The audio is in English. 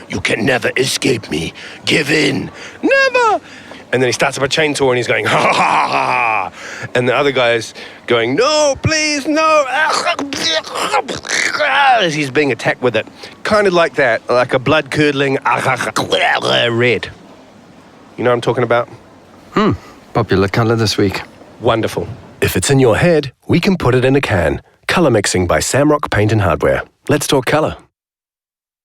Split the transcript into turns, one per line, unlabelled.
You can never escape me. Give in. Never. And then he starts up a chainsaw and he's going, ha ha ha ha. And the other guy's going, no, please, no. As he's being attacked with it. Kind of like that, like a blood-curdling red. You know what I'm talking about?
Popular colour this week.
Wonderful.
If it's in your head, we can put it in a can. Colour mixing by Samroc Paint and Hardware. Let's talk colour.